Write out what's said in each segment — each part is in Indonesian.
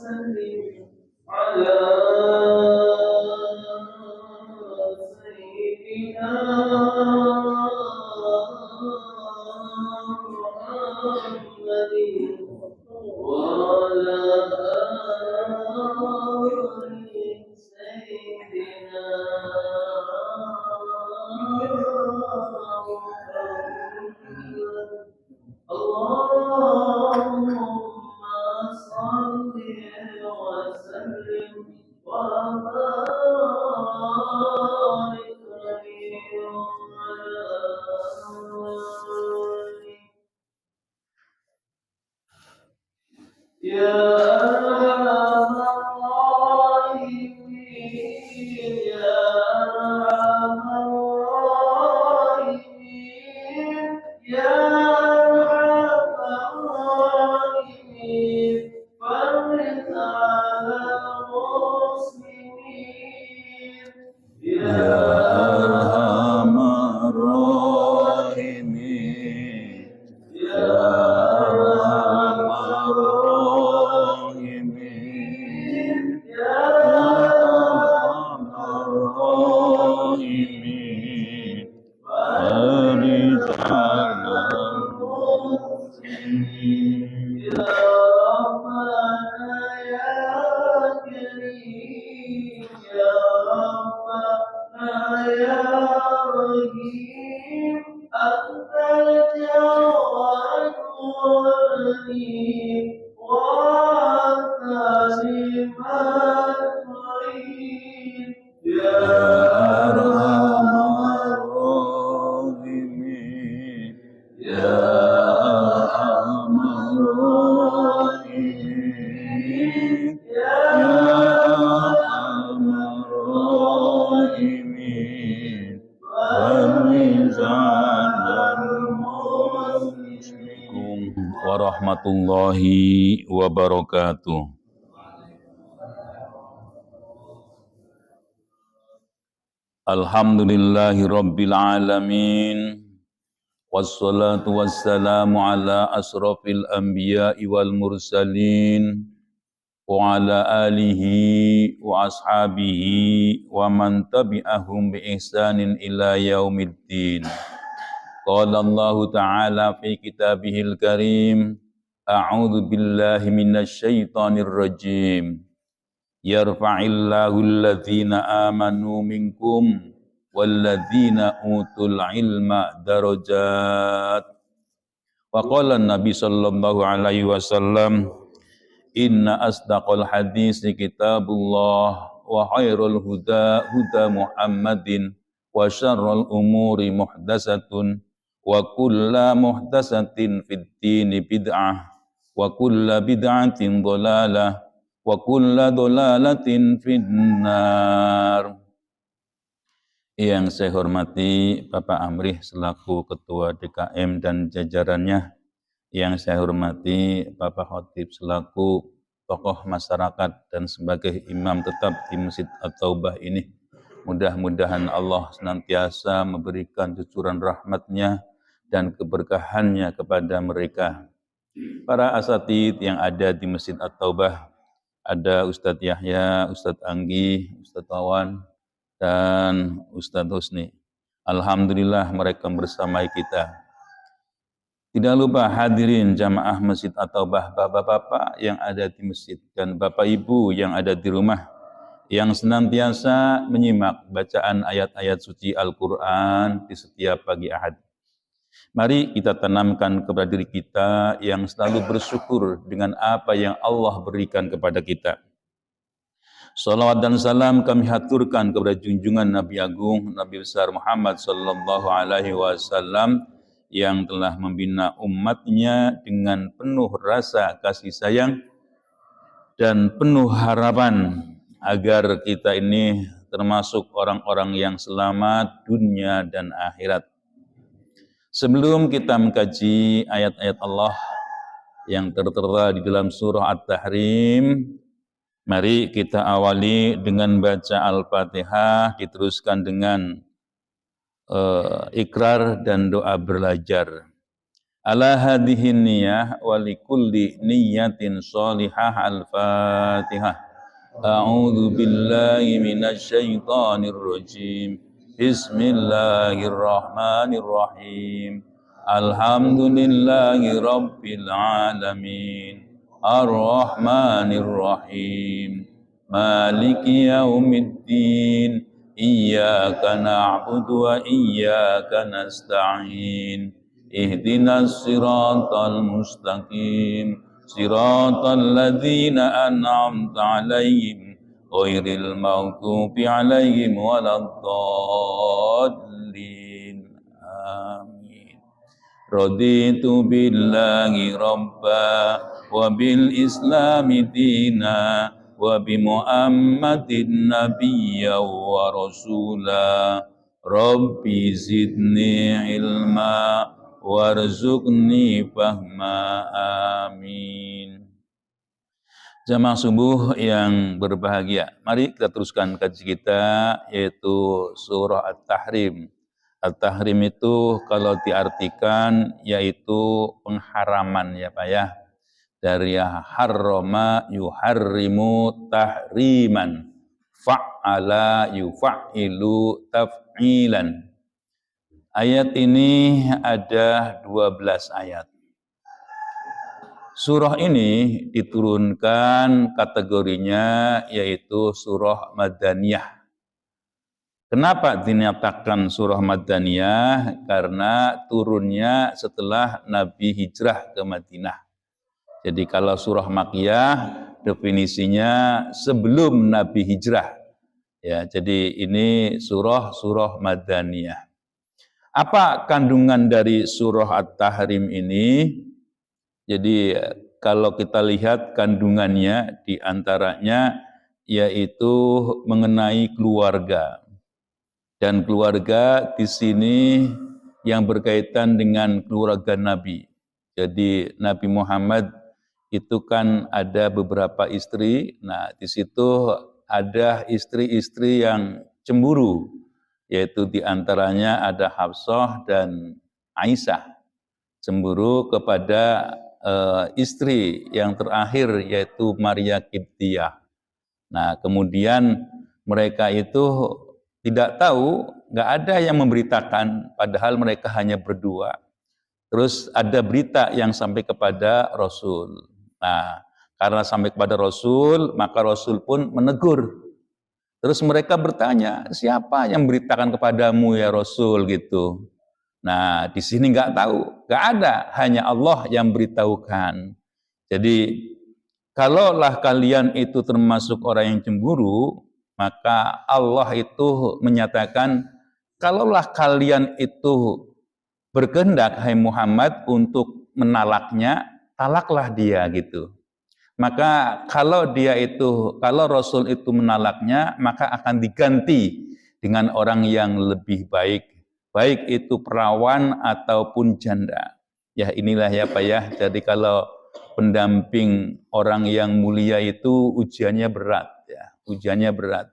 وسلم على سيدنا محمد وعلى آل سيدنا محمد. اللهم صل وسلم وبارك عليه وعلى آله يا أرحم الراحمين يا أرحم الراحمين يا أرحم الراحمين فرج على المسلمين يا أرحم الراحمين يا أرحم الراحمين يا أرحم الراحمين فرج على المسلمين يا ربنا يا كريم يا ربنا يا رحيم أنت الجواد الغني وأنت لمن تعين يا أرحم الراحمين يا أرحم الراحمين يا أرحم الراحمين فرج على المسلمين warahmatullahi wabarakatuh. Alhamdulillahi rabbil alamin. Wassalatu wassalamu ala asrafil anbiya'i wal mursalin wa ala alihi wa ashabihi wa man tabi'ahum bi ihsanin ila yaumiddin. Qala Allah ta'ala fi kitabihil karim, a'udzu billahi minasy syaithanir rajim. Yarfa'illahu alladhina amanu minkum walladzina utul ilma darajat. Wa qala Nabi sallallahu alaihi wasallam, inna asdaqal hadisi kitabullah wa khairul huda huda Muhammadin wa syarrul umuri muhdatsatun wa kullu muhdatsatin fid dini bid'ah wa kullu bid'atin dhalalah wa kullu dhalalatin finnar. Yang saya hormati Bapak Amrih selaku Ketua DKM dan jajarannya, yang saya hormati Bapak Khotib selaku tokoh masyarakat dan sebagai imam tetap di Masjid At-Taubah ini. Mudah-mudahan Allah senantiasa memberikan cucuran rahmat-Nya dan keberkahannya kepada mereka. Para asatidz yang ada di Masjid At-Taubah, ada Ustadz Yahya, Ustadz Anggi, Ustadz Wawan, dan Ustadz Husni. Alhamdulillah mereka bersama kita. Tidak lupa hadirin jamaah Masjid At-Taubah, bapak-bapak yang ada di masjid dan bapak ibu yang ada di rumah, yang senantiasa menyimak bacaan ayat-ayat suci Al-Quran di setiap pagi Ahad. Mari kita tanamkan kepada diri kita yang selalu bersyukur dengan apa yang Allah berikan kepada kita. Salawat dan salam kami haturkan kepada junjungan Nabi Agung, Nabi besar Muhammad sallallahu alaihi wasallam yang telah membina umatnya dengan penuh rasa kasih sayang dan penuh harapan agar kita ini termasuk orang-orang yang selamat dunia dan akhirat. Sebelum kita mengkaji ayat-ayat Allah yang tertera di dalam surah At-Tahrim, mari kita awali dengan baca Al-Fatihah, diteruskan dengan ikrar dan doa belajar. Ala hadhihi niyyah wa likulli niyyatin shalihah. Al-Fatihah. A'udzu billahi minasy syaithanir rajim. Bismillahirrahmanirrahim. Alhamdulillahi rabbil alamin. Ar-Rahmanir Rahim. Maliki yaumiddin. Iyyaka na'budu wa iyyaka nasta'in. Ihdinas siratal mustaqim. Siratal ladzina an'amta 'alaihim ghairil maghdubi 'alaihim waladdallin. Amin. Raditu billahi rabba wa bil islami dina wa bi Muhammadin nabiyya wa rasula. Rabbi zidni ilma warzuqni fahma. Amin. Jamaah subuh yang berbahagia, mari kita teruskan kaji kita, yaitu surah At-Tahrim. At-Tahrim itu kalau diartikan yaitu pengharaman ya Pak ya, dari harrama yuharrimu tahriman, fa'ala yuf'ilu taf'ilan. Ayat ini ada 12 ayat. Surah ini diturunkan kategorinya yaitu surah Madaniyah. Kenapa dinyatakan surah Madaniyah? Karena turunnya setelah Nabi hijrah ke Madinah. Jadi kalau surah Makkiyah definisinya sebelum Nabi hijrah. Ya, jadi ini surah Madaniyah. Apa kandungan dari surah At-Tahrim ini? Jadi kalau kita lihat kandungannya diantaranya yaitu mengenai keluarga. Dan keluarga di sini yang berkaitan dengan keluarga Nabi. Jadi Nabi Muhammad itu kan ada beberapa istri. Nah, di situ ada istri-istri yang cemburu, yaitu diantaranya ada Hafsah dan Aisyah, cemburu kepada istri yang terakhir yaitu Maria Qibtiyah. Nah, kemudian mereka itu tidak tahu, nggak ada yang memberitakan, padahal mereka hanya berdua. Terus ada berita yang sampai kepada Rasul. Nah, karena sampai kepada Rasul, maka Rasul pun menegur. Terus mereka bertanya, siapa yang memberitakan kepadamu ya Rasul gitu. Nah, di sini nggak tahu, nggak ada, hanya Allah yang beritahukan. Jadi, kalaulah kalian itu termasuk orang yang cemburu, maka Allah itu menyatakan, kalaulah kalian itu berkehendak, hai Muhammad, untuk menalaknya, talaklah dia gitu. Maka kalau Rasul itu menalaknya, maka akan diganti dengan orang yang lebih baik, baik itu perawan ataupun janda. Ya inilah ya Pak ya, jadi kalau pendamping orang yang mulia itu ujiannya berat ya, ujiannya berat.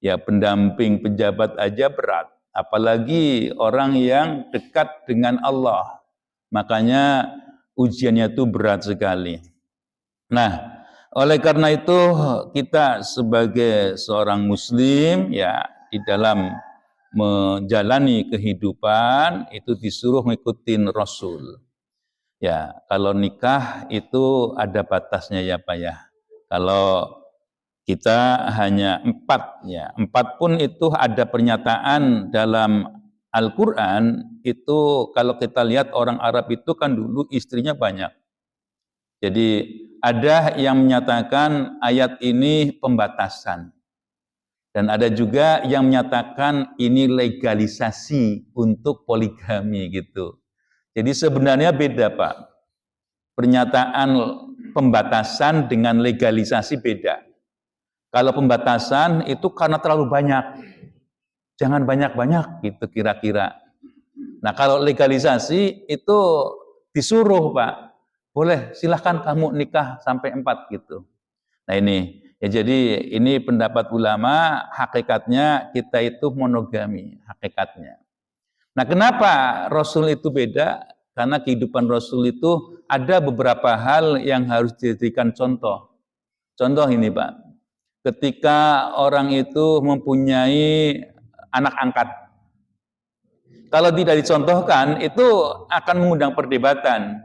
Ya pendamping pejabat aja berat, apalagi orang yang dekat dengan Allah. Makanya ujiannya itu berat sekali. Nah, oleh karena itu kita sebagai seorang muslim ya di dalam menjalani kehidupan itu disuruh ngikutin Rasul. Ya, kalau nikah itu ada batasnya ya Pak ya. Kalau kita hanya 4 ya, 4 pun itu ada pernyataan dalam Al-Quran itu kalau kita lihat orang Arab itu kan dulu istrinya banyak. Jadi ada yang menyatakan ayat ini pembatasan. Dan ada juga yang menyatakan ini legalisasi untuk poligami gitu. Jadi sebenarnya beda Pak. Pernyataan pembatasan dengan legalisasi beda. Kalau pembatasan itu karena terlalu banyak. Jangan banyak-banyak gitu kira-kira. Nah kalau legalisasi itu disuruh Pak. Boleh, silahkan kamu nikah sampai 4 gitu. Nah ini, ya jadi ini pendapat ulama, hakikatnya kita itu monogami, hakikatnya. Nah kenapa Rasul itu beda? karena kehidupan Rasul itu ada beberapa hal yang harus dijadikan contoh. Contoh ini Pak, ketika orang itu mempunyai anak angkat, kalau tidak dicontohkan itu akan mengundang perdebatan.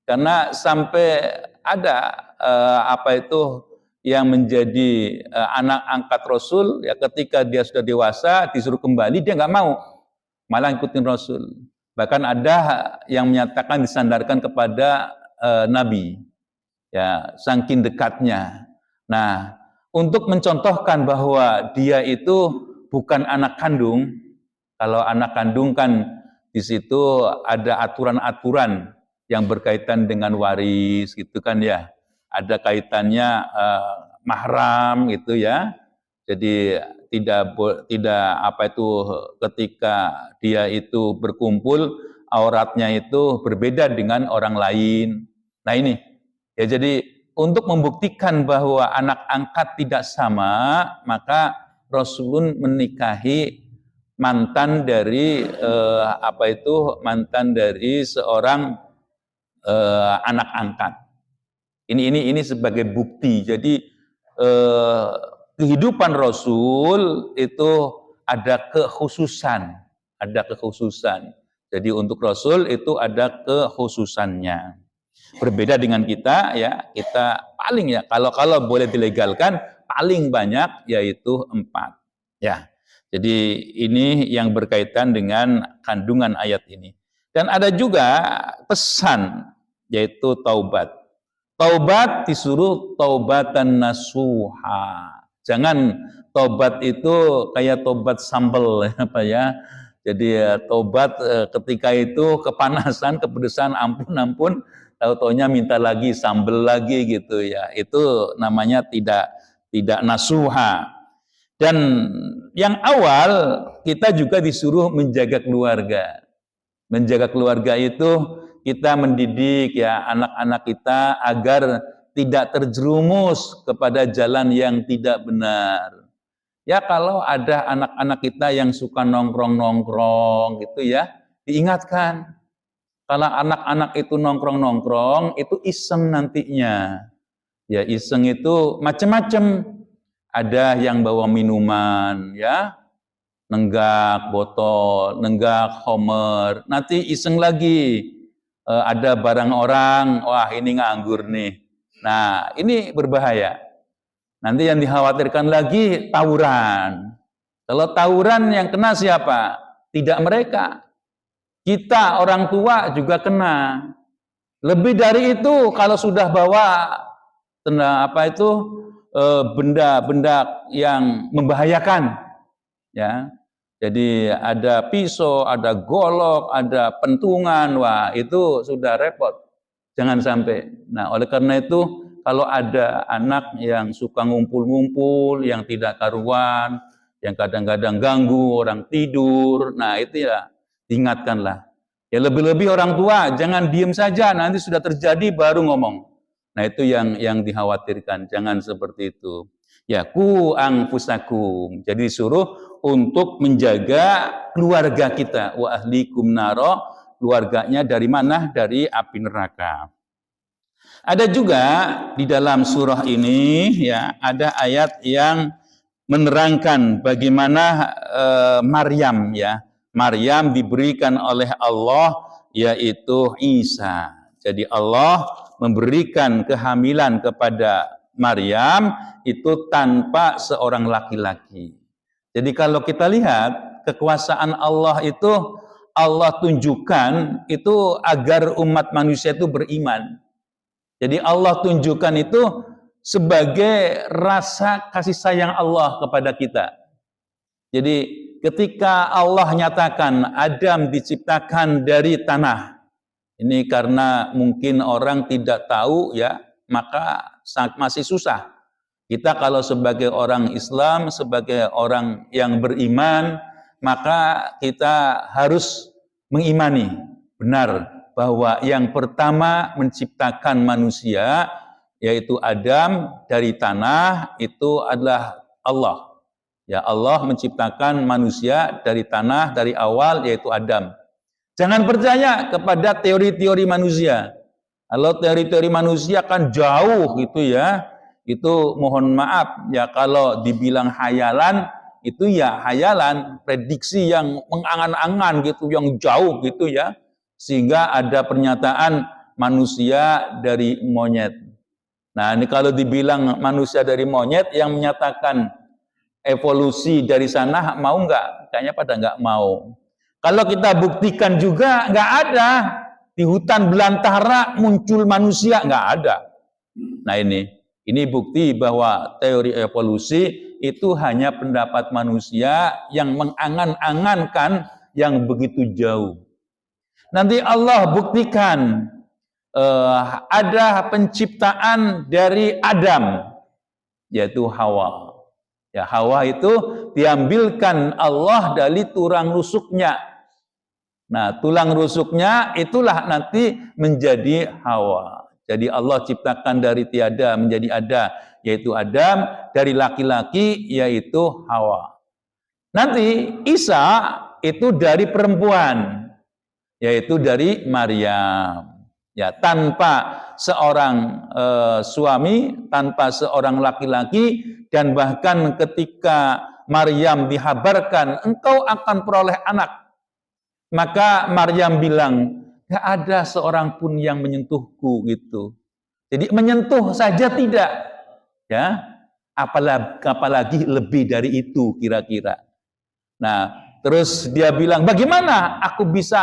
Karena sampai ada yang menjadi anak angkat Rasul, ya ketika dia sudah dewasa disuruh kembali dia nggak mau, malah ikutin Rasul. Bahkan ada yang menyatakan disandarkan kepada Nabi, ya saking dekatnya. Nah, untuk mencontohkan bahwa dia itu bukan anak kandung, kalau anak kandung kan di situ ada aturan-aturan yang berkaitan dengan waris gitu kan ya, ada kaitannya mahram gitu ya. Jadi tidak ketika dia itu berkumpul auratnya itu berbeda dengan orang lain. Nah ini ya, jadi untuk membuktikan bahwa anak angkat tidak sama, maka Rasulun menikahi mantan dari mantan dari seorang anak angkat. Ini sebagai bukti. Jadi kehidupan Rasul itu ada kekhususan, Jadi untuk Rasul itu ada kekhususannya. Berbeda dengan kita ya, kita paling ya kalau boleh dilegalkan paling banyak yaitu 4. Ya. Jadi ini yang berkaitan dengan kandungan ayat ini. Dan ada juga pesan, yaitu taubat. Taubat disuruh taubatan nasuha. Jangan taubat itu kayak taubat sambal ya. Jadi taubat ketika itu kepanasan, kepedesan, ampun, tahu-taunya minta lagi sambal lagi gitu ya. Itu namanya tidak nasuha. Dan yang awal kita juga disuruh menjaga keluarga. Menjaga keluarga itu kita mendidik ya anak-anak kita agar tidak terjerumus kepada jalan yang tidak benar. Ya kalau ada anak-anak kita yang suka nongkrong-nongkrong gitu ya, diingatkan. Kalau anak-anak itu nongkrong-nongkrong itu iseng nantinya. Ya iseng itu macam-macam. Ada yang bawa minuman ya, nenggak botol, nenggak homer, nanti iseng lagi, ada barang orang, wah ini nganggur nih. Nah ini berbahaya. Nanti yang dikhawatirkan lagi tawuran. Kalau tawuran yang kena siapa? Tidak mereka. Kita orang tua juga kena. Lebih dari itu kalau sudah bawa benda-benda yang membahayakan, ya. Jadi ada pisau, ada golok, ada pentungan, wah itu sudah repot. Jangan sampai. Nah, oleh karena itu kalau ada anak yang suka ngumpul-ngumpul, yang tidak karuan, yang kadang-kadang ganggu orang tidur, nah itu ya diingatkanlah. Ya lebih-lebih orang tua jangan diem saja, nanti sudah terjadi baru ngomong. Nah itu yang dikhawatirkan, jangan seperti itu. Ya ku anfusakum, jadi disuruh untuk menjaga keluarga kita. Wa ahlikum naro, keluarganya dari mana? Dari api neraka. Ada juga di dalam surah ini ya ada ayat yang menerangkan bagaimana Maryam ya. Maryam diberikan oleh Allah yaitu Isa. Jadi Allah memberikan kehamilan kepada Maryam itu tanpa seorang laki-laki. Jadi kalau kita lihat kekuasaan Allah itu Allah tunjukkan itu agar umat manusia itu beriman. Jadi Allah tunjukkan itu sebagai rasa kasih sayang Allah kepada kita. Jadi ketika Allah nyatakan Adam diciptakan dari tanah, ini karena mungkin orang tidak tahu ya, maka masih susah. Kita kalau sebagai orang Islam, sebagai orang yang beriman, maka kita harus mengimani benar bahwa yang pertama menciptakan manusia yaitu Adam dari tanah itu adalah Allah. Ya Allah menciptakan manusia dari tanah dari awal yaitu Adam. Jangan percaya kepada teori-teori manusia. Kalau teori-teori manusia kan jauh gitu ya. Itu mohon maaf ya, kalau dibilang hayalan itu ya hayalan, prediksi yang mengangan-angan gitu, yang jauh gitu ya. Sehingga ada pernyataan manusia dari monyet. Nah, ini kalau dibilang manusia dari monyet yang menyatakan evolusi dari sana, mau nggak? Kayaknya pada nggak mau. Kalau kita buktikan juga nggak ada. Di hutan belantara muncul manusia, nggak ada. Nah ini bukti bahwa teori evolusi itu hanya pendapat manusia yang mengangan-angankan yang begitu jauh. Nanti Allah buktikan ada penciptaan dari Adam, yaitu Hawa. Ya, Hawa itu diambilkan Allah dari tulang rusuknya. Nah, tulang rusuknya itulah nanti menjadi Hawa. Jadi Allah ciptakan dari tiada menjadi ada, yaitu Adam, dari laki-laki yaitu Hawa. Nanti Isa itu dari perempuan, yaitu dari Maryam. Ya, tanpa seorang suami, tanpa seorang laki-laki, dan bahkan ketika Maryam dihabarkan, engkau akan peroleh anak. Maka Maryam bilang, gak ada seorang pun yang menyentuhku gitu. Jadi menyentuh saja tidak, ya. Apalagi lebih dari itu kira-kira. Nah, terus dia bilang, bagaimana aku bisa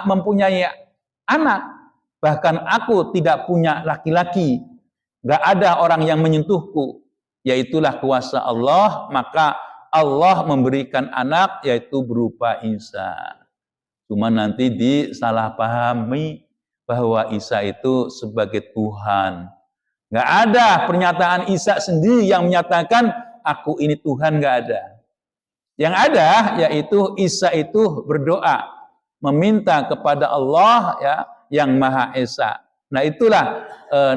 mempunyai anak? Bahkan aku tidak punya laki-laki. Gak ada orang yang menyentuhku. Yaitulah kuasa Allah, maka Allah memberikan anak yaitu berupa Isa. Cuma nanti disalahpahami bahwa Isa itu sebagai Tuhan. Nggak ada pernyataan Isa sendiri yang menyatakan aku ini Tuhan, nggak ada. Yang ada yaitu Isa itu berdoa, meminta kepada Allah ya yang Maha Esa. Nah itulah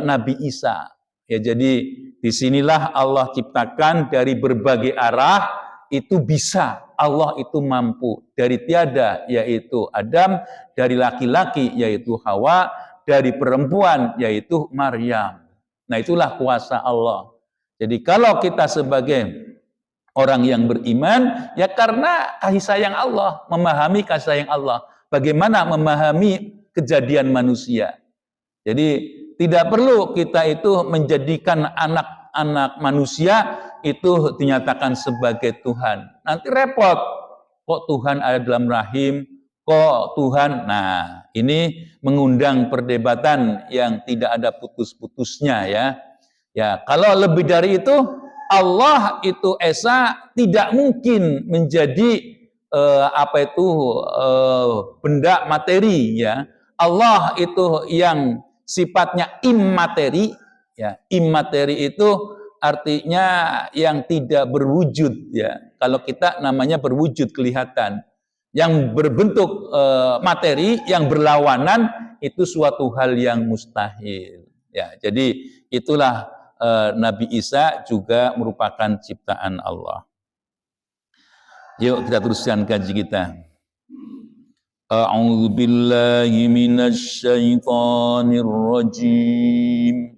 Nabi Isa. Ya jadi disinilah Allah ciptakan dari berbagai arah. Itu bisa, Allah itu mampu. Dari tiada yaitu Adam, dari laki-laki yaitu Hawa, dari perempuan yaitu Maryam. Nah itulah kuasa Allah. Jadi kalau kita sebagai orang yang beriman, ya karena kasih sayang Allah, memahami kasih sayang Allah. Bagaimana memahami kejadian manusia. Jadi tidak perlu kita itu menjadikan anak-anak manusia itu dinyatakan sebagai Tuhan. Nanti repot. Kok Tuhan ada dalam rahim? Kok Tuhan? Nah, ini mengundang perdebatan yang tidak ada putus-putusnya ya. Ya, kalau lebih dari itu, Allah itu Esa tidak mungkin menjadi benda materi ya. Allah itu yang sifatnya immateri ya. Immateri itu artinya yang tidak berwujud ya. Kalau kita namanya berwujud, kelihatan. Yang berbentuk materi yang berlawanan itu suatu hal yang mustahil. Ya, jadi itulah Nabi Isa juga merupakan ciptaan Allah. Yuk kita teruskan kaji kita. A'udzu billahi minasy syaithanir rajim.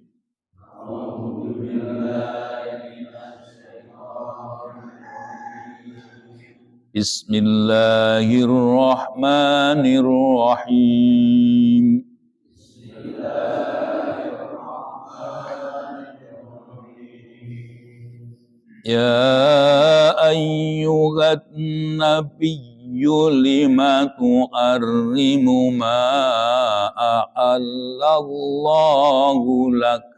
Bismillahirrahmanirrahim. Ya ayyuhan nabiyyu lima tu'arrimu ma a'allallahu lak.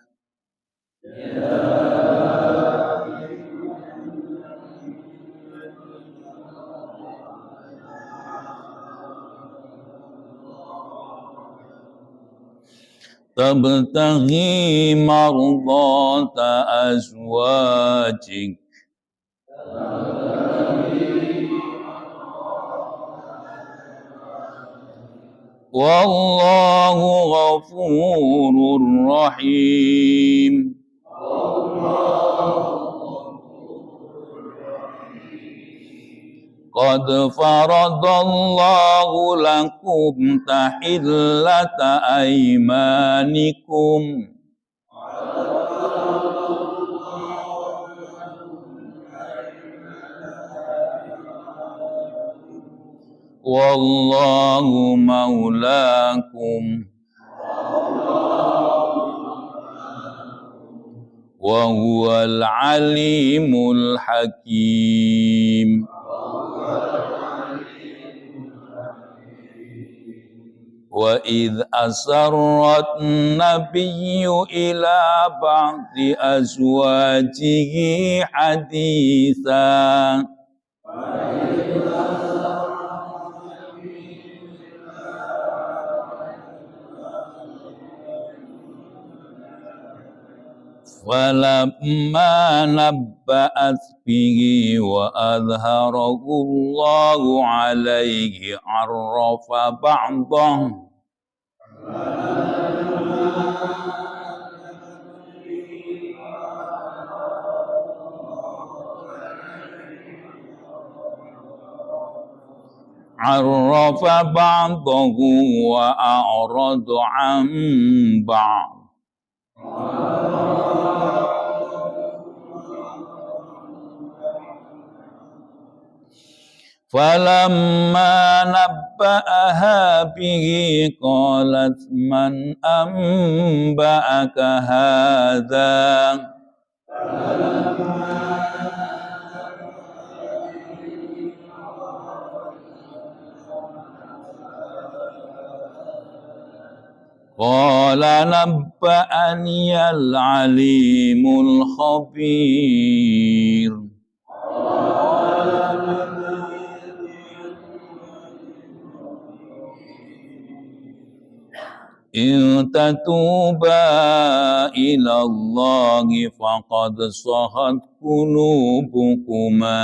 Tabtaghi mardata azwajik. Wallahu ghafurur rahim. Qad faradallahu lakum tahillata aymanikum wallahu maulakum wa huwal alimul hakim. Wa idh asarrat nabiyyu ila ba'di azwajihi hadithan falamma nabba'at bihi wa adharahu Allahu alaihi arrafa ba'dahu arrafa ba'dahu wa a'radu an ba'd. Falamma nabba'aha bihi qalat man anba'aka hadha qala nabba'aniyal alimul khabir. In tatuba ila Allahi faqad sahat qulubukuma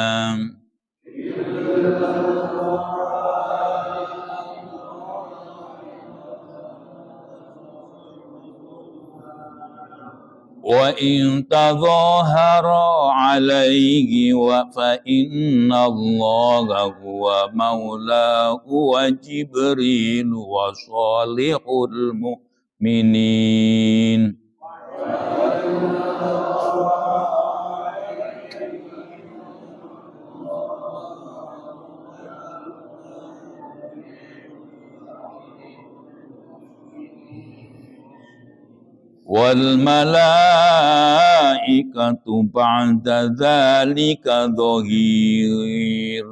wa in tadhahara alayhi wa fa inna Allaha huwa maulahu wa Jibril wa salihul mu'minin. Wal malaikatu ba'da dzalika dhahir.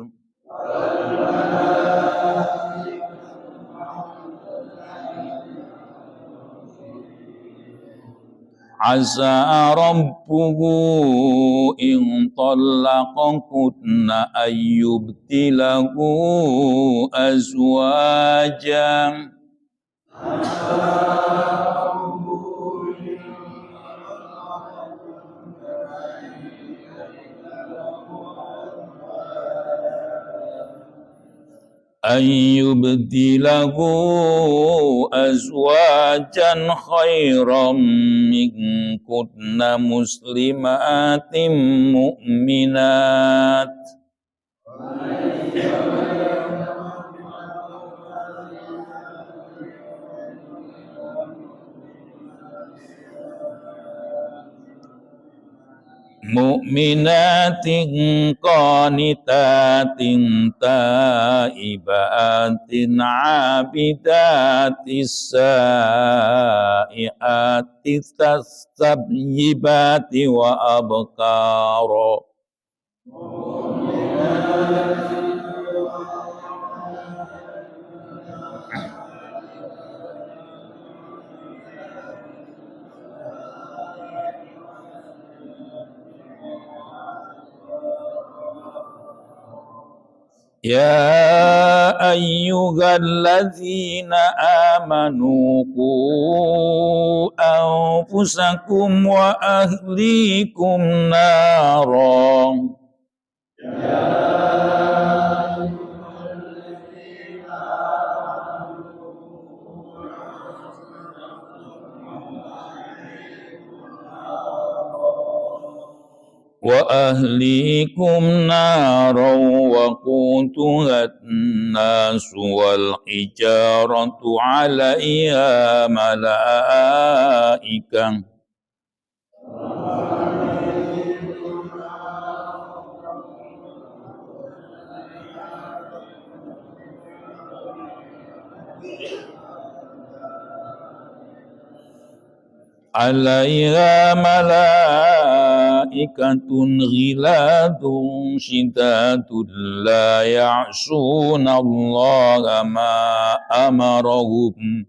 Asa rabbuhu in talaqakunna ayyubtilahu azwajan ayyubtilahu azwajan khairam minkunna muslimatin mu'minat mu'minatin qanitatin taibatin abidatis sa'iatis tasabyibati wa abkara. Ya ayyuhalladzina amanu qu anfusakum wa ahlikum naran. وأهليكم نارا وقودها الناس والحجارة عليها ملائكة عليها ملائكة غلاد شداد لا يعصون الله ما أمرهم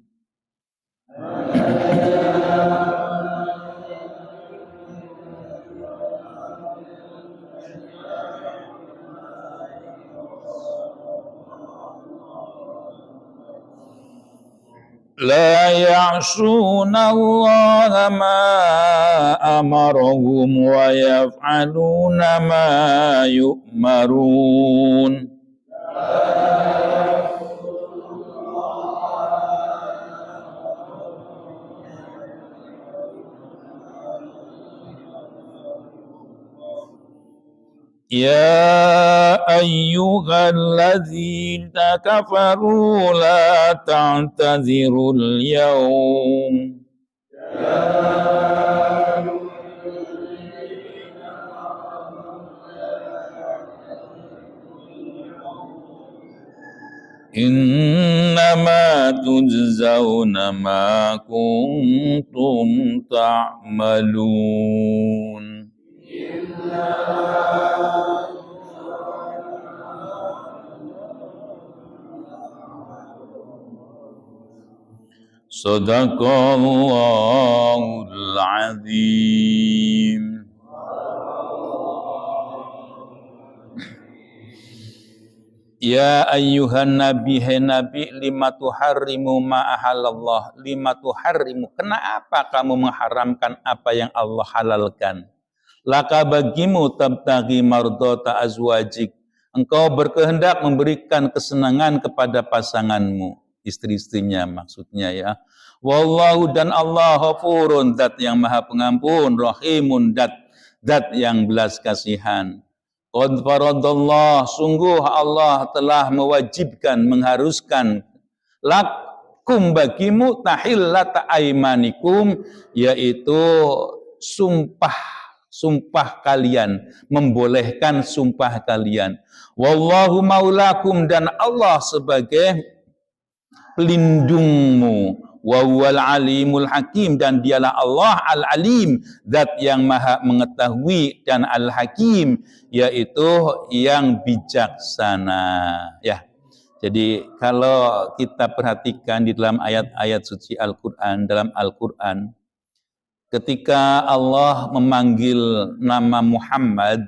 لا يعصون الله ما أمرهم ويفعلون ما يؤمرون يا أيها الذين كفروا لا تعتذروا اليوم إنما تجزون ما كنتم تعملون Sadaqallahul azim. Ya ayyuhan nabi, hai nabi, lima tuharrimu ma ahalallah, lima tuharrimu, kenapa kamu mengharamkan apa yang Allah halalkan? Laka bagimu tabtaghi mardota azwajik, engkau berkehendak memberikan kesenangan kepada pasanganmu, istri-istrinya maksudnya ya. Wallahu, dan Allah ghafurun, zat yang maha pengampun, rahimun, zat yang belas kasihan. Qad faradallah, sungguh Allah telah mewajibkan, mengharuskan, lakum bagimu tahillata aimanikum, yaitu sumpah kalian, membolehkan sumpah kalian. Wallahu maulakum, dan Allah sebagai pelindungmu. Wa huwal alimul hakim, dan dialah Allah al-alim, zat yang maha mengetahui, dan al-hakim, yaitu yang bijaksana. Ya. Jadi kalau kita perhatikan di dalam ayat-ayat suci Al-Qur'an, dalam Al-Qur'an, ketika Allah memanggil nama Muhammad,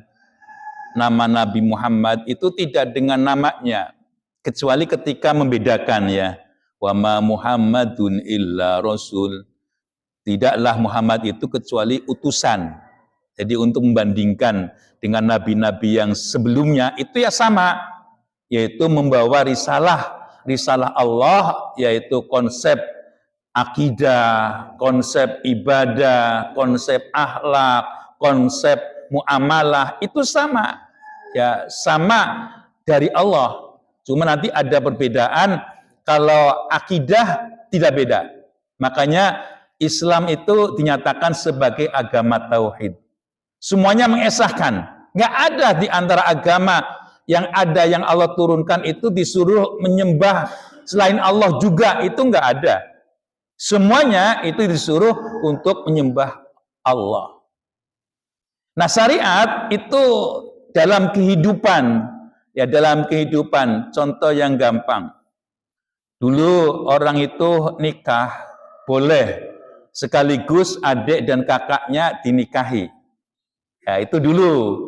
nama Nabi Muhammad itu tidak dengan namanya, kecuali ketika membedakan ya. Wa ma Muhammadun illa rasul. Tidaklah Muhammad itu kecuali utusan. Jadi untuk membandingkan dengan nabi-nabi yang sebelumnya itu ya sama, yaitu membawa risalah Allah, yaitu konsep akidah, konsep ibadah, konsep akhlak, konsep muamalah, itu sama. Ya, sama dari Allah. Cuma nanti ada perbedaan. Kalau akidah tidak beda. Makanya Islam itu dinyatakan sebagai agama tauhid. Semuanya mengesahkan. Nggak ada di antara agama yang ada yang Allah turunkan itu disuruh menyembah selain Allah juga, itu nggak ada. Semuanya itu disuruh untuk menyembah Allah. Nah, syariat itu dalam kehidupan, ya dalam kehidupan, contoh yang gampang. Dulu orang itu nikah boleh sekaligus adik dan kakaknya dinikahi. Ya, itu dulu.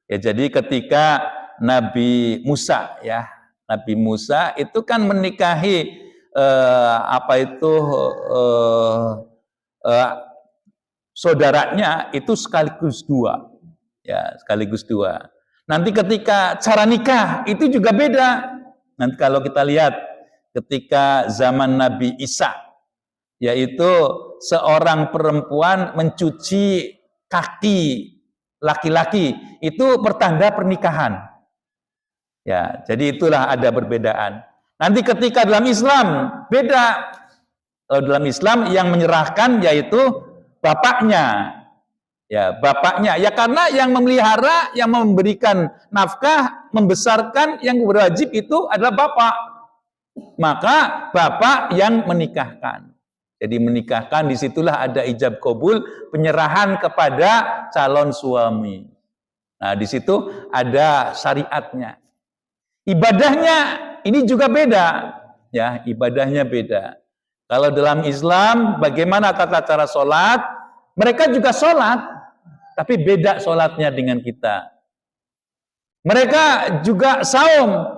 Ya, jadi ketika Nabi Musa ya, Nabi Musa itu kan menikahi saudaranya itu sekaligus dua. Ya, sekaligus dua. Nanti ketika cara nikah itu juga beda. Nanti kalau kita lihat ketika zaman Nabi Isa, yaitu seorang perempuan mencuci kaki laki-laki itu pertanda pernikahan. Ya, jadi itulah ada perbedaan. Nanti ketika dalam Islam beda. Kalau dalam Islam yang menyerahkan yaitu bapaknya. Ya, bapaknya. Ya karena yang memelihara, yang memberikan nafkah, membesarkan, yang berwajib itu adalah bapak. Maka bapak yang menikahkan. Jadi menikahkan, disitulah ada ijab kabul, penyerahan kepada calon suami. Nah, di situ ada syariatnya. Ibadahnya ini juga beda. Ya, ibadahnya beda. Kalau dalam Islam, bagaimana tata cara sholat? Mereka juga sholat, tapi beda sholatnya dengan kita. Mereka juga saum,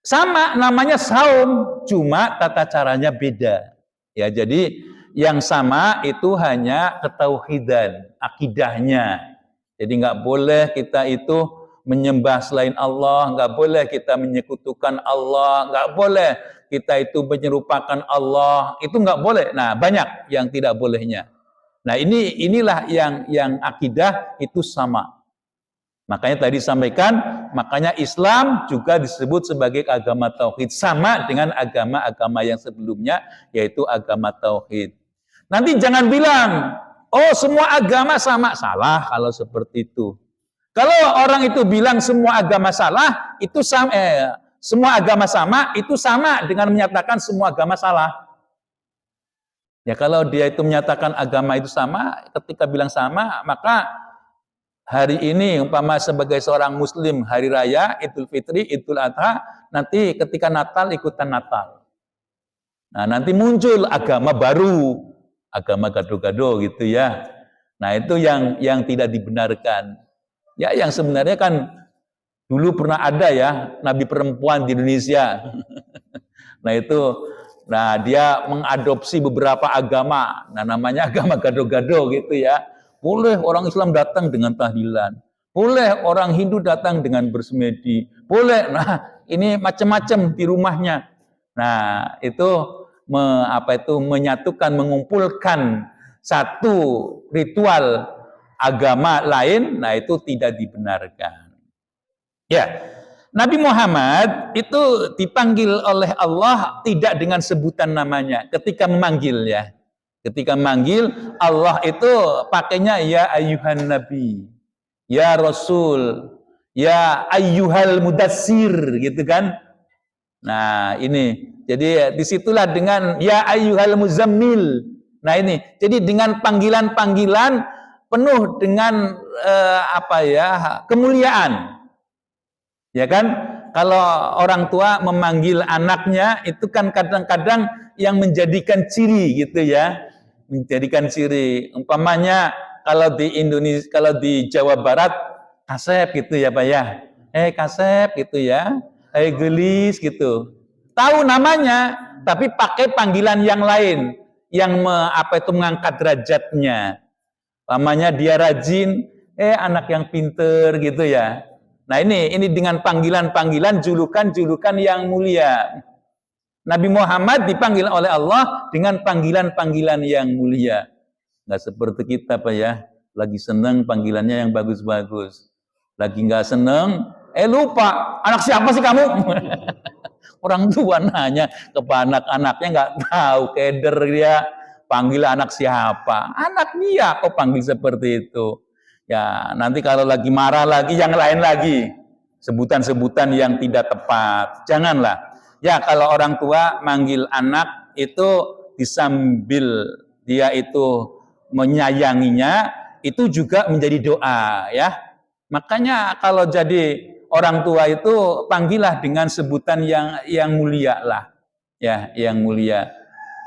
sama namanya saum, cuma tata caranya beda. Ya, jadi yang sama itu hanya ketauhidan, akidahnya. Jadi nggak boleh kita itu menyembah selain Allah, nggak boleh kita menyekutukan Allah, nggak boleh kita itu menyerupakan Allah, itu nggak boleh. Nah, banyak yang tidak bolehnya. Nah, inilah yang akidah itu sama. Makanya tadi sampaikan, makanya Islam juga disebut sebagai agama tauhid, sama dengan agama-agama yang sebelumnya, yaitu agama tauhid. Nanti jangan bilang, oh semua agama sama, salah kalau seperti itu. Kalau orang itu bilang semua agama salah, itu sama. Semua agama sama, itu sama dengan menyatakan semua agama salah. Ya kalau dia itu menyatakan agama itu sama, ketika bilang sama, maka hari ini umpama sebagai seorang muslim, hari raya, Idul Fitri, Idul Adha, nanti ketika Natal ikutan Natal. Nah nanti muncul agama baru, agama gado-gado gitu ya. Nah itu yang tidak dibenarkan. Ya yang sebenarnya kan dulu pernah ada ya, nabi perempuan di Indonesia. Nah dia mengadopsi beberapa agama. Nah namanya agama gado-gado gitu ya. Boleh orang Islam datang dengan tahlilan. Boleh orang Hindu datang dengan bersemedi. Boleh. Nah ini macam-macam di rumahnya. Nah itu menyatukan, mengumpulkan satu ritual agama lain. Nah itu tidak dibenarkan. Ya, Nabi Muhammad itu dipanggil oleh Allah tidak dengan sebutan namanya ketika memanggil ya. Ketika memanggil Allah itu pakainya ya ayyuhan nabi, ya rasul, ya ayyuhal mudassir gitu kan. Nah, ini. Jadi disitulah dengan ya ayyuhal muzammil. Nah, ini. Jadi dengan panggilan-panggilan penuh dengan kemuliaan. Ya kan, kalau orang tua memanggil anaknya itu kan kadang-kadang yang menjadikan ciri gitu ya, menjadikan ciri. Umpamanya kalau di Indonesia, kalau di Jawa Barat, Kasep gitu ya Pak ya, Kasep gitu ya, Gelis gitu. Tahu namanya, tapi pakai panggilan yang lain, yang mengangkat derajatnya. Umpamanya dia rajin, anak yang pinter gitu ya. Nah ini dengan panggilan-panggilan, julukan-julukan yang mulia. Nabi Muhammad dipanggil oleh Allah dengan panggilan-panggilan yang mulia. Nggak seperti kita Pak ya, lagi seneng panggilannya yang bagus-bagus. Lagi nggak seneng, lupa, anak siapa sih kamu? Orang tua nanya kepada anak-anaknya nggak tahu, keder dia, panggil anak siapa? Anak dia kok panggil seperti itu. Ya, nanti kalau lagi marah lagi, yang lain lagi. Sebutan-sebutan yang tidak tepat. Janganlah. Ya, kalau orang tua manggil anak itu disambil dia itu menyayanginya, itu juga menjadi doa ya. Makanya kalau jadi orang tua itu panggillah dengan sebutan yang mulia lah. Ya, yang mulia.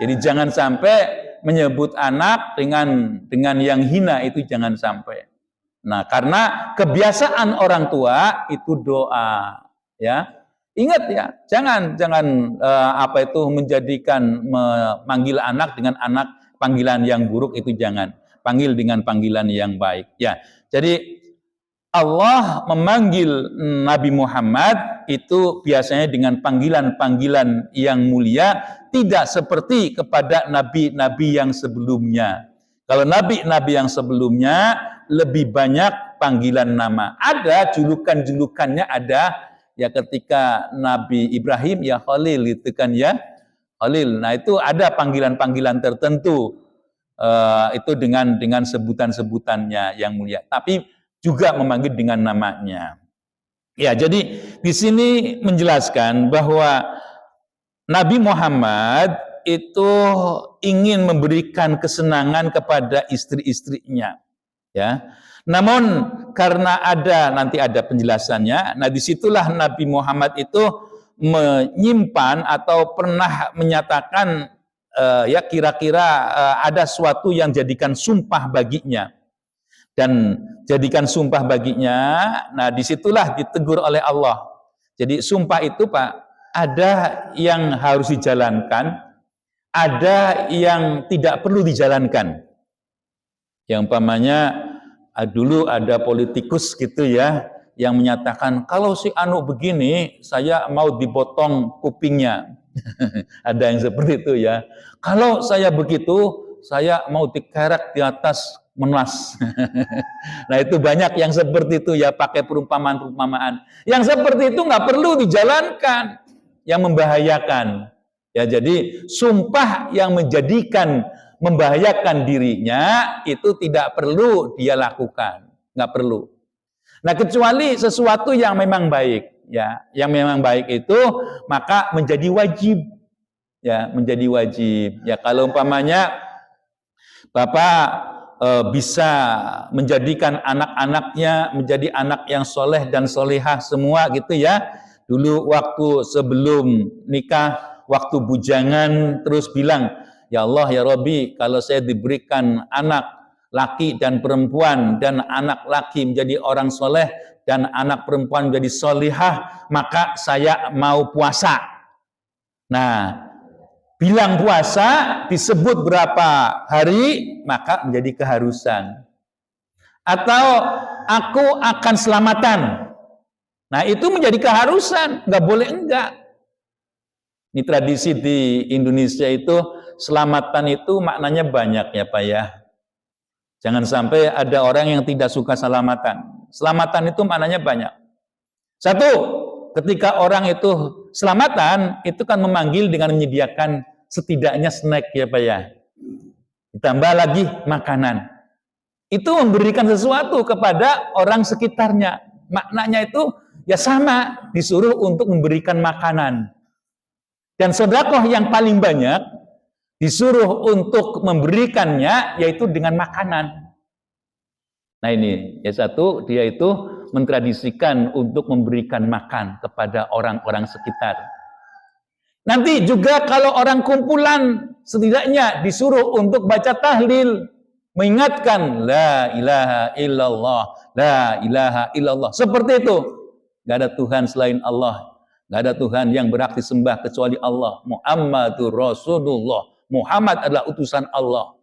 Jadi jangan sampai menyebut anak dengan yang hina, itu jangan sampai. Nah, karena kebiasaan orang tua itu doa, ya. Ingat ya, jangan menjadikan memanggil anak dengan panggilan yang buruk, itu jangan. Panggil dengan panggilan yang baik, ya. Jadi Allah memanggil Nabi Muhammad itu biasanya dengan panggilan-panggilan yang mulia, tidak seperti kepada nabi-nabi yang sebelumnya. Kalau nabi-nabi yang sebelumnya lebih banyak panggilan nama. Ada julukan-julukannya ada, ya ketika Nabi Ibrahim ya Khalil itu kan ya, Khalil. Nah itu ada panggilan-panggilan tertentu itu dengan sebutan-sebutannya yang mulia. Tapi juga memanggil dengan namanya. Ya, jadi di sini menjelaskan bahwa Nabi Muhammad itu ingin memberikan kesenangan kepada istri-istrinya, ya. Namun karena nanti ada penjelasannya. Nah, disitulah Nabi Muhammad itu menyimpan atau pernah menyatakan ya kira-kira ada suatu yang jadikan sumpah baginya. Dan jadikan sumpah baginya, nah disitulah ditegur oleh Allah. Jadi sumpah itu Pak, ada yang harus dijalankan, ada yang tidak perlu dijalankan. Yang umpamanya dulu ada politikus gitu ya, yang menyatakan kalau si Anu begini, saya mau dipotong kupingnya. Ada yang seperti itu ya. Kalau saya begitu, saya mau dikerek di atas menas. Nah itu banyak yang seperti itu ya, pakai perumpamaan-perumpamaan. Yang seperti itu nggak perlu dijalankan, yang membahayakan. Ya jadi sumpah yang membahayakan dirinya itu tidak perlu dia lakukan, nggak perlu. Nah kecuali sesuatu yang memang baik, ya, yang memang baik itu maka menjadi wajib, ya, menjadi wajib. Ya kalau umpamanya Bapak bisa menjadikan anak-anaknya menjadi anak yang soleh dan solehah semua gitu ya. Dulu waktu sebelum nikah, waktu bujangan terus bilang, ya Allah ya Rabbi, kalau saya diberikan anak laki dan perempuan, dan anak laki menjadi orang soleh dan anak perempuan menjadi solehah, maka saya mau puasa. Nah, bilang puasa disebut berapa hari maka menjadi keharusan. Atau aku akan selamatan. Nah itu menjadi keharusan, nggak boleh enggak. Ini tradisi di Indonesia itu selamatan itu maknanya banyak ya Pak ya. Jangan sampai ada orang yang tidak suka selamatan. Selamatan itu maknanya banyak. Satu, ketika orang itu selamatan, itu kan memanggil dengan menyediakan setidaknya snack ya Pak ya. Ditambah lagi makanan. Itu memberikan sesuatu kepada orang sekitarnya. Maknanya itu ya sama, disuruh untuk memberikan makanan. Dan sedekah yang paling banyak disuruh untuk memberikannya yaitu dengan makanan. Nah ini, ya satu, dia itu mentradisikan untuk memberikan makan kepada orang-orang sekitar. Nanti juga kalau orang kumpulan setidaknya disuruh untuk baca tahlil, mengingatkan la ilaha illallah, la ilaha illallah. Seperti itu. Gak ada Tuhan selain Allah. Gak ada Tuhan yang berhak disembah kecuali Allah. Muhammadur Rasulullah. Muhammad adalah utusan Allah.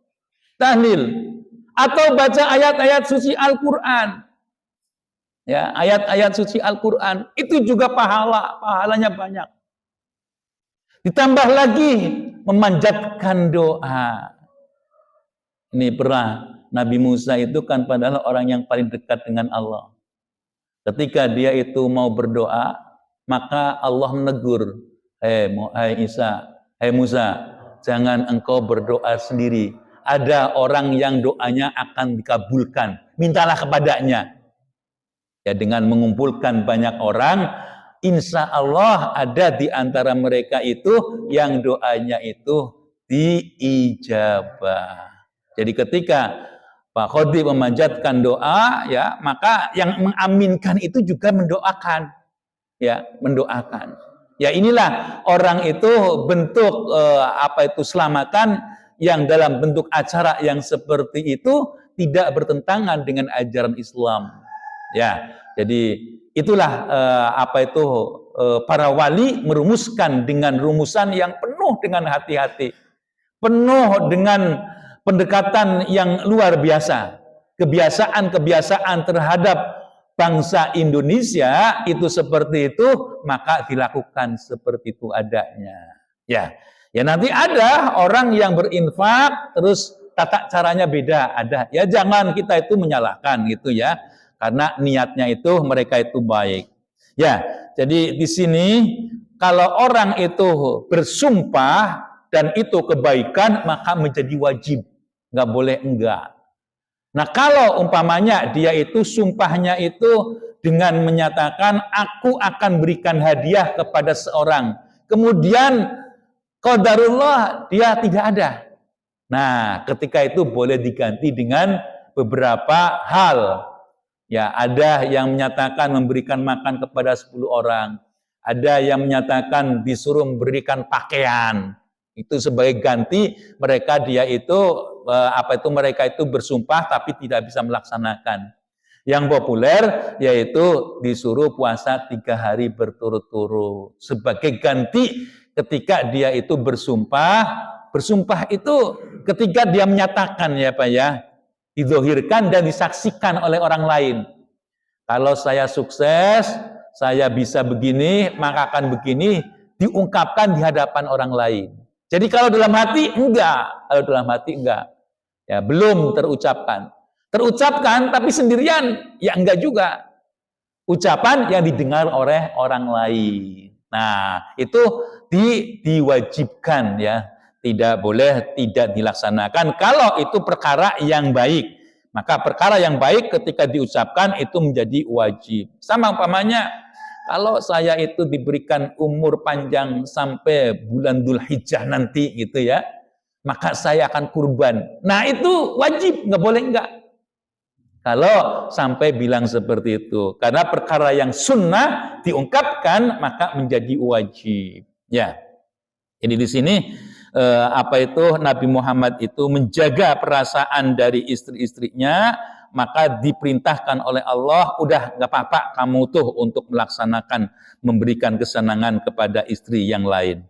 Tahlil. Atau baca ayat-ayat suci Al-Quran. Ya, ayat-ayat suci Al-Quran. Itu juga pahalanya banyak. Ditambah lagi memanjatkan doa. Ini pernah Nabi Musa itu kan padahal orang yang paling dekat dengan Allah. Ketika dia itu mau berdoa, maka Allah menegur, hai Musa, jangan engkau berdoa sendiri. Ada orang yang doanya akan dikabulkan. Mintalah kepadanya. Ya dengan mengumpulkan banyak orang, insya Allah ada di antara mereka itu yang doanya itu diijabah. Jadi ketika Pak Khotib memanjatkan doa, ya maka yang mengaminkan itu juga mendoakan, ya mendoakan. Ya inilah orang itu bentuk selamatan yang dalam bentuk acara yang seperti itu tidak bertentangan dengan ajaran Islam. Ya, jadi itulah para wali merumuskan dengan rumusan yang penuh dengan hati-hati, penuh dengan pendekatan yang luar biasa. Kebiasaan-kebiasaan terhadap bangsa Indonesia itu seperti itu, maka dilakukan seperti itu adanya. Ya nanti ada orang yang berinfak terus tata caranya beda, ada. Ya jangan kita itu menyalahkan gitu ya, karena niatnya itu mereka itu baik. Ya, jadi di sini kalau orang itu bersumpah dan itu kebaikan maka menjadi wajib, nggak boleh enggak. Nah kalau umpamanya dia itu sumpahnya itu dengan menyatakan aku akan berikan hadiah kepada seorang, kemudian qadarullah dia tidak ada. Nah ketika itu boleh diganti dengan beberapa hal. Ya, ada yang menyatakan memberikan makan kepada 10 orang. Ada yang menyatakan disuruh memberikan pakaian. Itu sebagai ganti mereka mereka itu bersumpah tapi tidak bisa melaksanakan. Yang populer yaitu disuruh puasa 3 hari berturut-turut sebagai ganti ketika dia itu bersumpah. Bersumpah itu ketika dia menyatakan ya Pak ya, dizohirkan dan disaksikan oleh orang lain. Kalau saya sukses, saya bisa begini, maka akan begini, diungkapkan di hadapan orang lain. Jadi kalau dalam hati enggak, ya belum terucapkan. Terucapkan tapi sendirian, ya enggak juga. Ucapan yang didengar oleh orang lain. Nah, itu diwajibkan ya. Tidak boleh tidak dilaksanakan kalau itu perkara yang baik. Maka perkara yang baik ketika diucapkan itu menjadi wajib. Sama umpamanya kalau saya itu diberikan umur panjang sampai bulan Dzulhijjah nanti gitu ya, maka saya akan kurban. Nah itu wajib, nggak boleh enggak. Kalau sampai bilang seperti itu, karena perkara yang sunnah diungkapkan maka menjadi wajib. Ya, ini di sini Nabi Muhammad itu menjaga perasaan dari istri-istrinya, maka diperintahkan oleh Allah, udah nggak apa-apa kamu tuh untuk melaksanakan memberikan kesenangan kepada istri yang lain.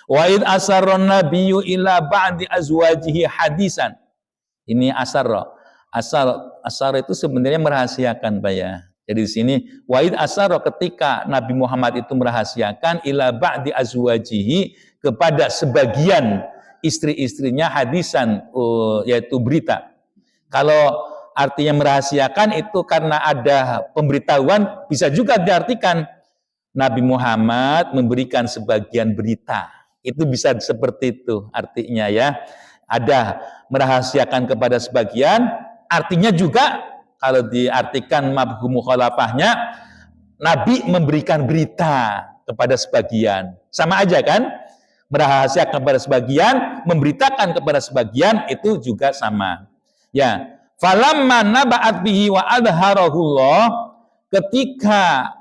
Wa id asarron nabiyyu ila ba'di azwajihi hadisan. Ini asar itu sebenarnya merahasiakan Pak ya. Jadi di sini wa'id asar ketika Nabi Muhammad itu merahasiakan ila ba'di azwajihi kepada sebagian istri-istrinya hadisan, yaitu berita. Kalau artinya merahasiakan itu karena ada pemberitahuan, bisa juga diartikan Nabi Muhammad memberikan sebagian berita. Itu bisa seperti itu artinya ya. Ada merahasiakan kepada sebagian, artinya juga kalau diartikan mafhum mukhalafahnya, Nabi memberikan berita kepada sebagian. Sama aja kan? Merahasiakan kepada sebagian, memberitakan kepada sebagian itu juga sama. Ya, falamma naba'at bihi wa adharahullah, ketika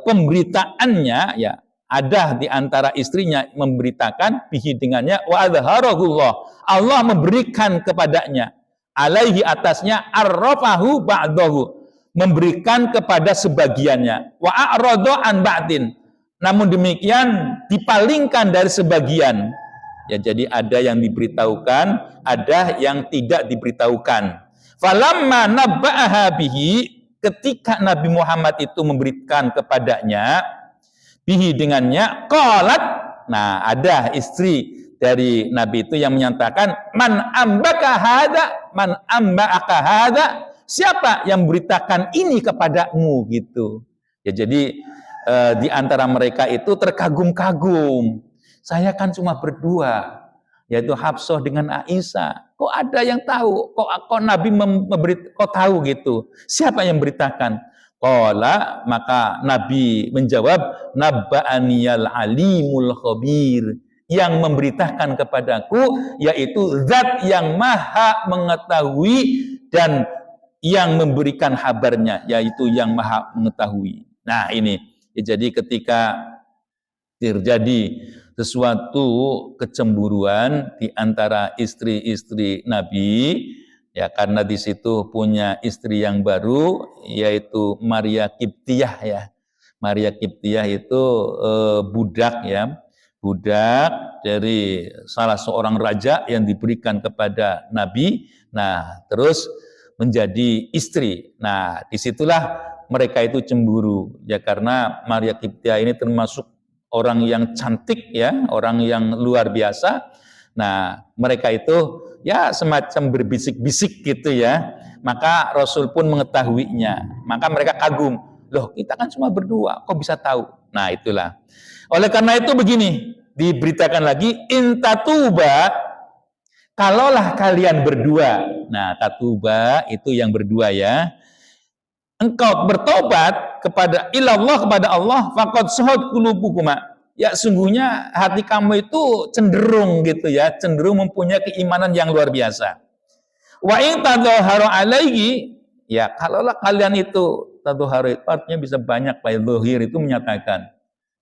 pemberitaannya ya ada di antara istrinya memberitakan bihi dengannya wa adharahullah, Allah memberikan kepadanya alaihi atasnya arrafahu ba'dahu, memberikan kepada sebagiannya wa a'rada an ba'din, namun demikian dipalingkan dari sebagian. Ya, jadi ada yang diberitahukan, ada yang tidak diberitahukan. Falamma nabba'aha bihi, ketika Nabi Muhammad itu memberikan kepadanya bihi dengannya, qalat, nah ada istri dari Nabi itu yang menyatakan man ambaka hada, siapa yang memberitakan ini kepadamu gitu. Ya jadi di antara mereka itu terkagum-kagum. Saya kan cuma berdua, yaitu Hafsah dengan Aisyah. Kok ada yang tahu? Kok Nabi kok tahu gitu? Siapa yang beritakan? Qala, maka Nabi menjawab, nabba'aniyal alimul khabir. Yang memberitakan kepadaku yaitu zat yang maha mengetahui dan yang memberikan kabarnya, yaitu yang maha mengetahui. Nah ini. Jadi ketika terjadi sesuatu kecemburuan di antara istri-istri Nabi, ya karena di situ punya istri yang baru, yaitu Maria Qibtiyah ya. Maria Qibtiyah itu budak ya, budak dari salah seorang raja yang diberikan kepada Nabi. Nah terus menjadi istri. Nah disitulah mereka itu cemburu ya, karena Maria Qibtiyah ini termasuk orang yang cantik ya, orang yang luar biasa. Nah, mereka itu ya semacam berbisik-bisik gitu ya. Maka Rasul pun mengetahuinya. Maka mereka kagum. Loh, kita kan cuma berdua, kok bisa tahu? Nah, itulah. Oleh karena itu begini, diberitakan lagi, intatuba, kalaulah kalian berdua. Nah, tatuba itu yang berdua ya. Engkau bertobat kepada ilallah, kepada Allah, faqad sahad qulubukuma. Ya, sungguhnya hati kamu itu cenderung gitu ya, cenderung mempunyai keimanan yang luar biasa. Wa in tadhaharu alaihi, ya kalaulah kalian itu tadhaharu, artinya bisa banyak, Pak. Zahir itu menyatakan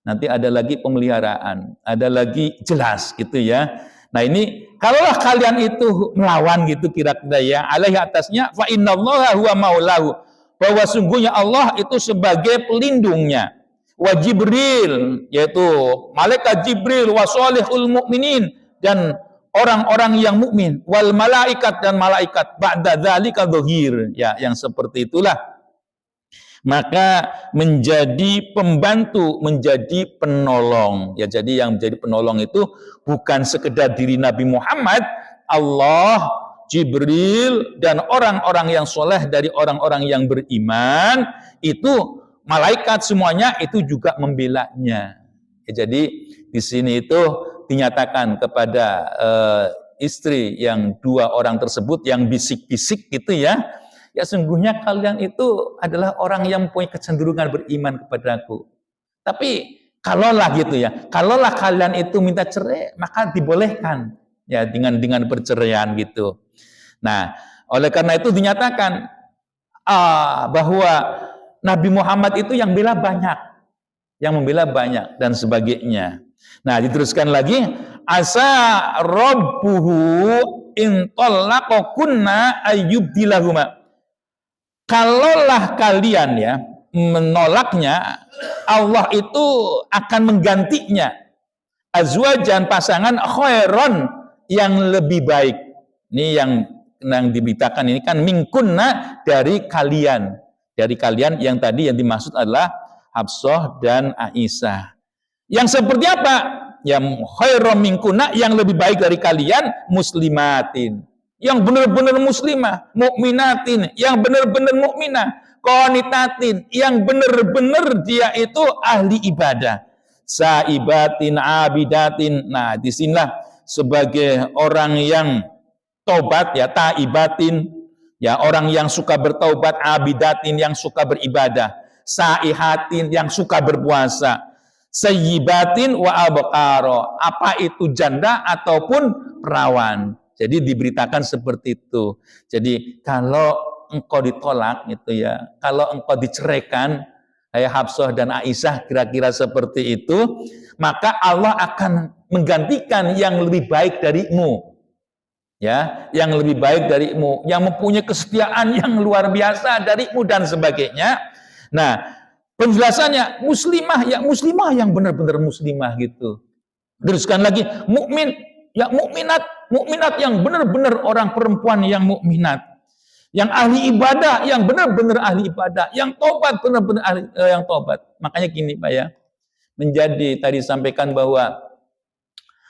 nanti ada lagi pemeliharaan, ada lagi jelas gitu ya. Nah, ini kalaulah kalian itu melawan gitu kira-kira ya, alaihi atasnya, fa innallaha huwa maulahu, bahwa sungguhnya Allah itu sebagai pelindungnya. Wa Jibril, yaitu malaikat Jibril, wa sholihul mukminin, dan orang-orang yang mukmin, wal malaikat, dan malaikat, ba'da dzalika dzahir, ya, yang seperti itulah maka menjadi pembantu, menjadi penolong. Ya, jadi yang menjadi penolong itu bukan sekedar diri Nabi Muhammad, Allah, Jibril, dan orang-orang yang soleh dari orang-orang yang beriman, itu malaikat semuanya itu juga membelanya. Ya, jadi di sini itu dinyatakan kepada istri yang dua orang tersebut yang bisik-bisik gitu ya, ya sungguhnya kalian itu adalah orang yang punya kecenderungan beriman kepadaku. Tapi kalaulah gitu ya, kalaulah kalian itu minta cerai, maka dibolehkan ya dengan perceraian gitu. Nah, oleh karena itu dinyatakan bahwa Nabi Muhammad itu yang bela banyak, yang membela banyak dan sebagainya. Nah, diteruskan lagi, asa rabbuhu in talaqakunna ayyubdilahuma. Kalaulah kalian ya menolaknya, Allah itu akan menggantinya azwajan, pasangan, khairon, yang lebih baik. Ini yang diberitakan ini kan minkunna, dari kalian yang tadi yang dimaksud adalah Hafsah dan Aisyah. Yang seperti apa? Yang khairon minkunna, yang lebih baik dari kalian, muslimatin, yang benar-benar muslimah, mukminatin, yang benar-benar mukminah, qanitatin, yang benar-benar dia itu ahli ibadah, saibatin, abidatin. Nah, disinilah sebagai orang yang tobat ya, taibatin, ya orang yang suka bertaubat, abidatin, yang suka beribadah, saihatin, yang suka berpuasa, sayyibatin wa abqaro, apa itu janda ataupun perawan. Jadi diberitakan seperti itu. Jadi kalau engkau ditolak gitu ya, kalau engkau diceraikan, kayak Hafsah dan Aisyah kira-kira seperti itu, maka Allah akan menggantikan yang lebih baik darimu. Ya, yang lebih baik darimu, yang mempunyai kesetiaan yang luar biasa darimu dan sebagainya. Nah, penjelasannya muslimah, ya muslimah yang benar-benar muslimah gitu. Teruskan lagi, mukmin, ya mukminat yang benar-benar orang perempuan yang mukminat, yang ahli ibadah, yang benar-benar ahli ibadah, yang tobat, benar-benar ahli yang tobat. Makanya gini Pak ya, menjadi tadi sampaikan bahwa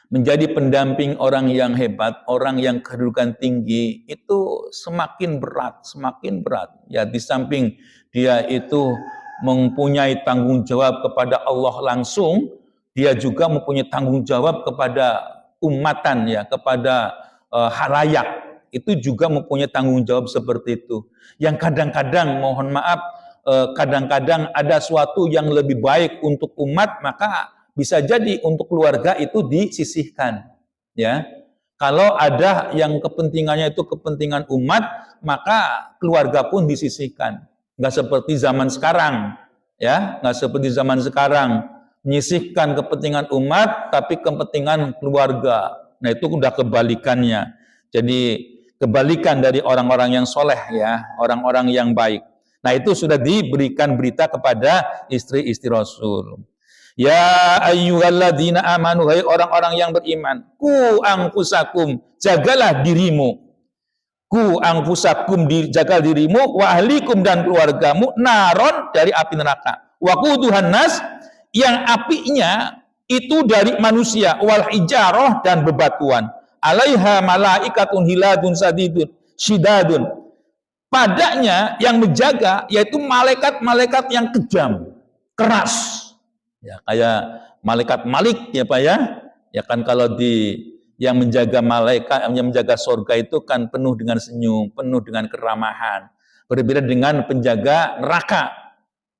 menjadi pendamping orang yang hebat, orang yang kedudukan tinggi itu semakin berat. Ya, di samping dia itu mempunyai tanggung jawab kepada Allah langsung, dia juga mempunyai tanggung jawab kepada umatan ya, kepada halayak. Itu juga mempunyai tanggung jawab seperti itu. Yang kadang-kadang mohon maaf, kadang-kadang ada suatu yang lebih baik untuk umat, maka bisa jadi untuk keluarga itu disisihkan, ya. Kalau ada yang kepentingannya itu kepentingan umat, maka keluarga pun disisihkan. Nggak seperti zaman sekarang, ya, nggak seperti zaman sekarang menyisihkan kepentingan umat, tapi kepentingan keluarga. Nah itu udah kebalikannya. Jadi kebalikan dari orang-orang yang soleh, ya, orang-orang yang baik. Nah itu sudah diberikan berita kepada istri-istri Rasul. Ya ayyuhalladzina amanu, hai orang-orang yang beriman, ku anfusakum, jagalah dirimu. Ku anfusakum, jaga dirimu, wa ahlikum, dan keluargamu, naron, dari api neraka. Wa quduhan nas, yang apinya itu dari manusia, wal hijarah, dan bebatuan. alaiha malaikatun hiladun syidadun. Padanya yang menjaga yaitu malaikat-malaikat yang kejam, keras. Ya, kayak malaikat Malik ya Pak ya. Ya kan kalau yang menjaga malaikat, yang menjaga surga itu kan penuh dengan senyum, penuh dengan keramahan. Berbeda dengan penjaga neraka.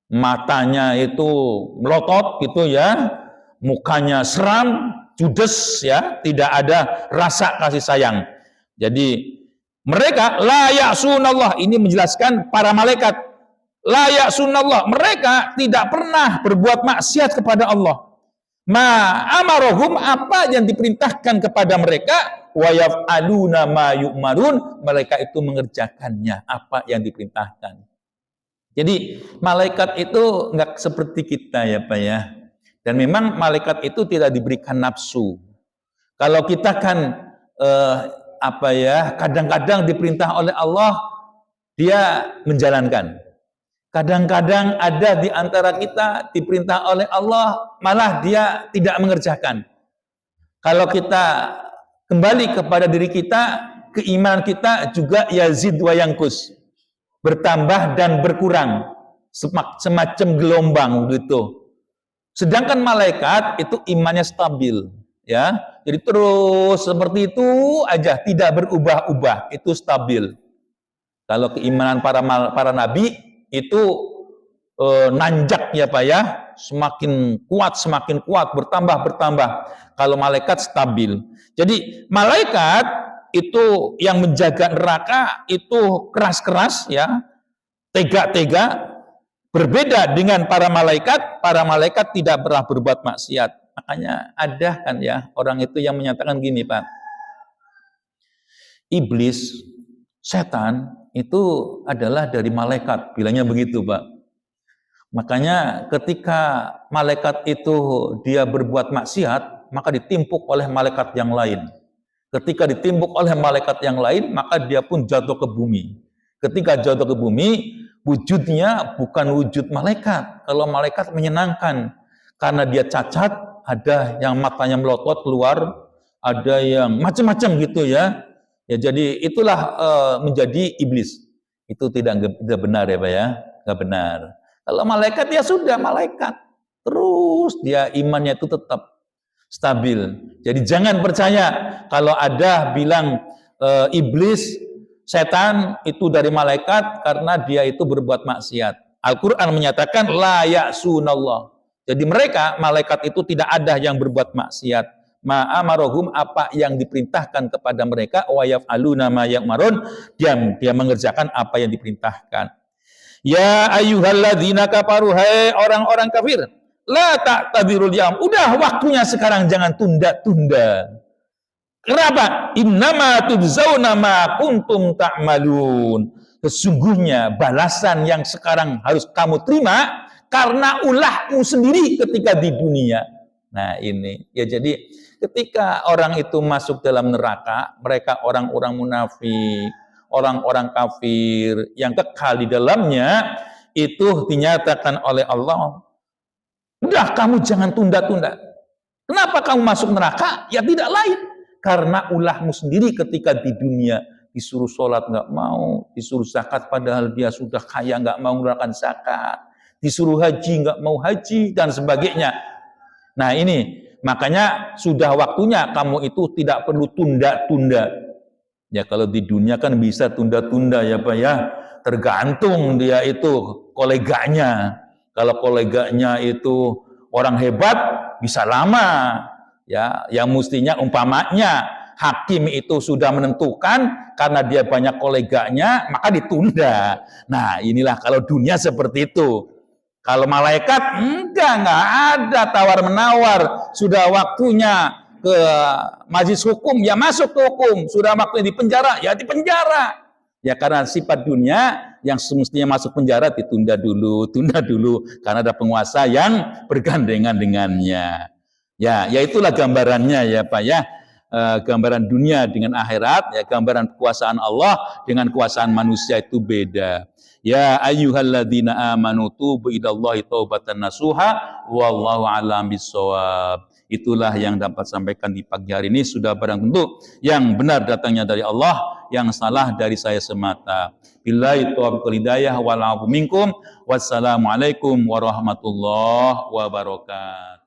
Matanya itu melotot gitu ya, mukanya seram, judes ya, tidak ada rasa kasih sayang. Jadi mereka la ya'sunallah, ini menjelaskan para malaikat. La ya'sunallah, mereka tidak pernah berbuat maksiat kepada Allah. Ma amarohum, apa yang diperintahkan kepada mereka, wa yaf'aluna ma yu'marun, mereka itu mengerjakannya apa yang diperintahkan. Jadi malaikat itu enggak seperti kita ya Pak ya. Dan memang malaikat itu tidak diberikan nafsu. Kalau kita kan kadang-kadang diperintah oleh Allah, dia menjalankan. Kadang-kadang ada di antara kita diperintah oleh Allah, malah dia tidak mengerjakan. Kalau kita kembali kepada diri kita, keimanan kita juga yazid wa yanqus, bertambah dan berkurang, semacam gelombang gitu. Sedangkan malaikat itu imannya stabil, ya. Jadi terus seperti itu aja, tidak berubah-ubah, itu stabil. Kalau keimanan para nabi itu nanjak ya Pak ya, semakin kuat, bertambah. Kalau malaikat stabil. Jadi malaikat itu yang menjaga neraka itu keras-keras ya, tega-tega. Berbeda dengan para malaikat tidak pernah berbuat maksiat. Makanya ada kan ya orang itu yang menyatakan gini Pak, iblis, setan itu adalah dari malaikat, bilangnya begitu Pak. Makanya ketika malaikat itu dia berbuat maksiat, maka ditimpuk oleh malaikat yang lain. Ketika ditimpuk oleh malaikat yang lain, maka dia pun jatuh ke bumi. Ketika jatuh ke bumi, wujudnya bukan wujud malaikat. Kalau malaikat menyenangkan, karena dia cacat, ada yang matanya melotot keluar, ada yang macam-macam gitu ya. Ya jadi itulah menjadi iblis. Itu tidak benar ya Pak ya, nggak benar. Kalau malaikat ya sudah malaikat, terus dia imannya itu tetap stabil. Jadi jangan percaya kalau ada bilang iblis, setan itu dari malaikat karena dia itu berbuat maksiat. Al-Quran menyatakan la ya'sunallah. Jadi mereka, malaikat itu tidak ada yang berbuat maksiat. Ma'amarohum, apa yang diperintahkan kepada mereka, wa yaf'aluna ma ya'marun, dia mengerjakan apa yang diperintahkan. Ya ayyuhalladzina kafaru, hai orang-orang kafir, la ta'tadirul yaum, udah waktunya sekarang, jangan tunda-tunda. Kenapa? Innama tujzauna ma kuntum ta'malun. Sesungguhnya balasan yang sekarang harus kamu terima karena ulahmu sendiri ketika di dunia. Nah ini, ya jadi ketika orang itu masuk dalam neraka, mereka orang-orang munafik, orang-orang kafir yang kekal di dalamnya, itu dinyatakan oleh Allah, udah kamu jangan tunda-tunda. Kenapa kamu masuk neraka? Ya tidak lain, karena ulahmu sendiri ketika di dunia. Disuruh sholat nggak mau, disuruh zakat padahal dia sudah kaya nggak mau mengeluarkan zakat, disuruh haji nggak mau haji, dan sebagainya. Nah ini, makanya sudah waktunya kamu itu tidak perlu tunda-tunda. Ya kalau di dunia kan bisa tunda-tunda ya Pak ya, tergantung dia itu koleganya. Kalau koleganya itu orang hebat, bisa lama. Ya, yang mestinya umpamanya hakim itu sudah menentukan karena dia banyak koleganya, maka ditunda. Nah inilah kalau dunia seperti itu. Kalau malaikat enggak ada tawar-menawar. Sudah waktunya ke majelis hukum, ya masuk ke hukum. Sudah waktunya di penjara, ya di penjara. Ya karena sifat dunia yang semestinya masuk penjara ditunda dulu, tunda dulu. Karena ada penguasa yang bergandengan dengannya. Ya itulah gambarannya ya Pak ya. Gambaran dunia dengan akhirat, ya gambaran kekuasaan Allah dengan kekuasaan manusia itu beda. Ya ayyuhalladzina amanu tubu ilallahi taubatan nasuha wallahu a'lam bissawab. Itulah yang dapat sampaikan di pagi hari ini. Sudah barang tentu yang benar datangnya dari Allah, yang salah dari saya semata. Billahi taufiq wal hidayah wal afu minkum. Wassalamualaikum warahmatullahi wabarakatuh.